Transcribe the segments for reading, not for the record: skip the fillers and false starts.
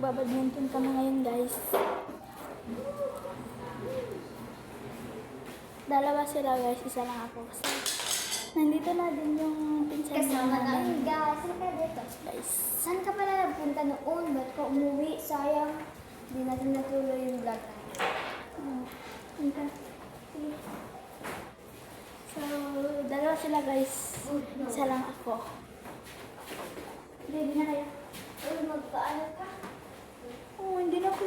Magbabadminton kami ngayon, guys. Dalawa sila, guys. Isa lang ako. Kasi nandito na din yung pinsan Kasama namin. namin, guys. Saan ka dito? Guys. Saan ka pala nagpunta noon? Ba't ka umuwi? Sayang. Hindi natin natuloy yung vlog natin. Okay. Sige. So, dalawa sila, guys. Isa lang ako. Ready na kayo? Uy, magpaano ka? Oo, hindi na po.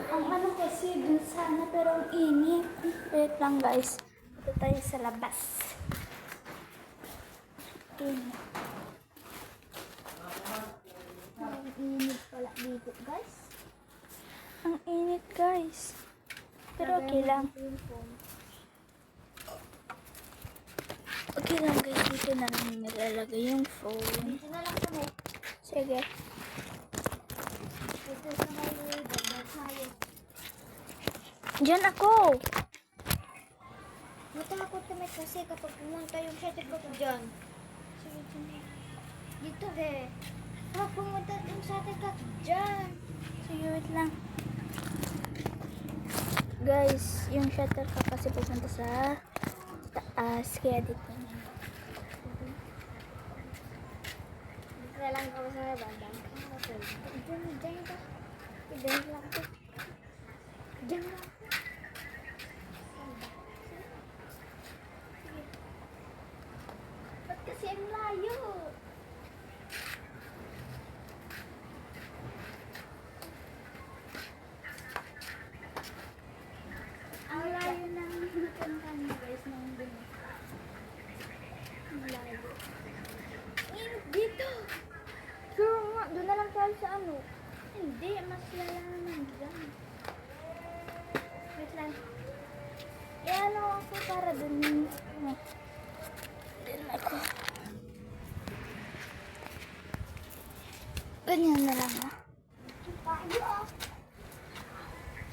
Ang ano kasi dun sana pero ang init. Wait lang, guys. Ito tayo sa labas. Init. Ang init pala dito, guys. Ang init, guys. Pero okay lang. Okay lang, guys. Dito na lang nilalagay yung phone. Dito na lang kami. Sige. Dito sa may bagay tayo. Diyan ako. Matakot kami kasi kapag pumunta yung shuttlecock dyan. Sige, dyan. Dito eh. Kapag pumunta yung shuttlecock dyan. Sige, wait lang. Guys, yung shuttlecock kasi pupunta sa taas. Kaya dito na. Dito na lang kami sa bandang. Diyan ka. Diyan lang ako. Diyan lang ako. Ba't kasi ang layo? Ang layo ng napunta niyo, guys, ng dun. Ang layo. Dito! Sure nga, doon na lang tayo sa ano. Hindi, mas lala naman dyan. Wait lang. Eh, ano ako para dun. Ano? Dun ako. Ganyan na lang, ha? Tayo ah!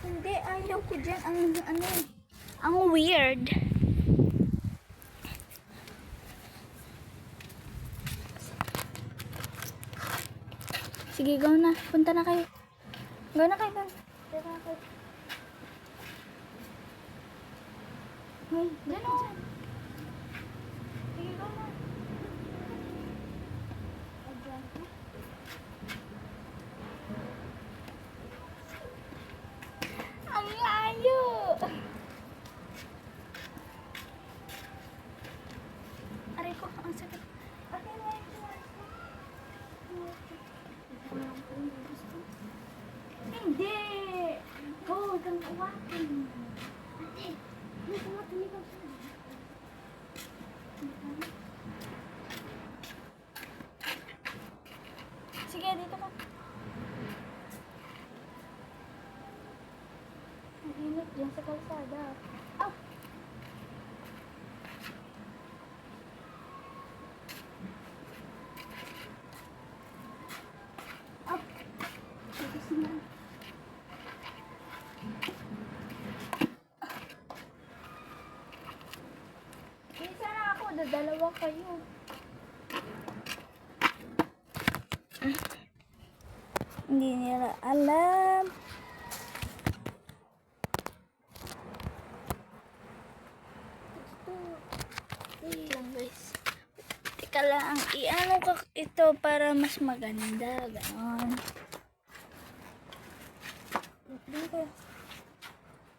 Hindi, ayaw ko dyan. Ang ano eh. Ang weird. Sige, go na. Punta na kayo. Go na kayo, go. Punta na kayo. Hoy, dyan o. Sige, go na. Ayan. Ang layo! Aray ko, ang sakit. Okay, wait. Hindi! Go, huwag kang uwakin. Ate, hindi ko matuligaw siya. Sige, dito ka. Ang init dyan sa kalsada. Oh! Oh! Dito sila. Isa na ako, dalawa kayo. Hindi nila alam. Wait lang, guys. Teka lang, i-ano ka ito para mas maganda. Ganon. Dito.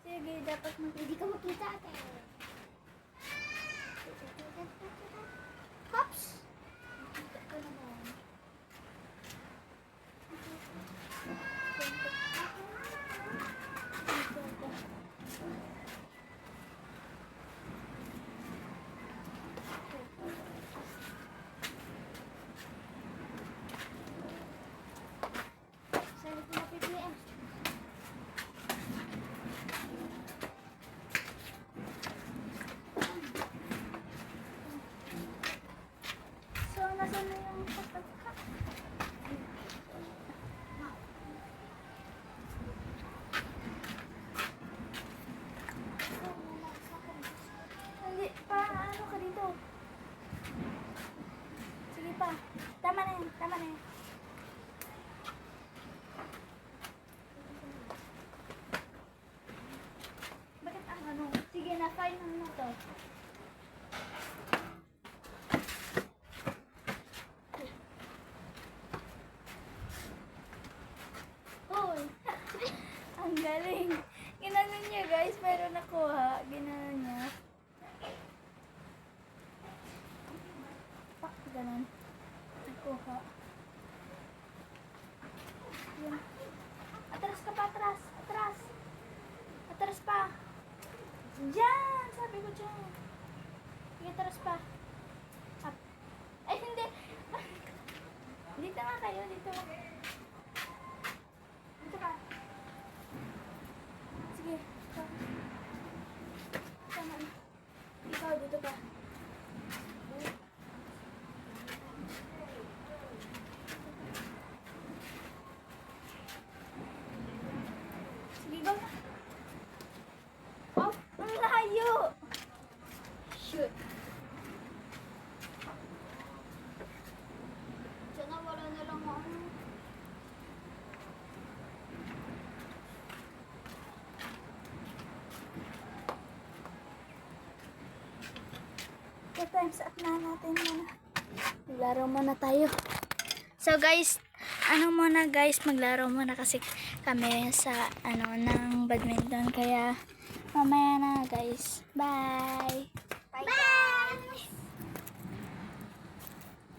Sige, dapat Hindi ka makita ate. Hops! makita ko naman. Sabi ko na PPM. Hoy! Ang galing. Ginanon niya guys, pero nakuha. Ginanon niya. Pak, ganon. Nakuha. Yun. Atras ka pa, atras. Atras. Atras pa. Diyan! Sabi ko dyan. Sige, atras pa. Up. Ay, hindi. Dito nga kayo, dito. Dito ka. Sige. Tama na. Ikaw, dito ka. Sige, go na. Oh, ang layo! Shoot! Diyan na, wala na lang ako. Okay, time's up na natin muna. Maglaro muna tayo. So guys, muna guys, maglaro muna kasi kami sa ng badminton, kaya mamaya na guys. Bye! Bye, guys!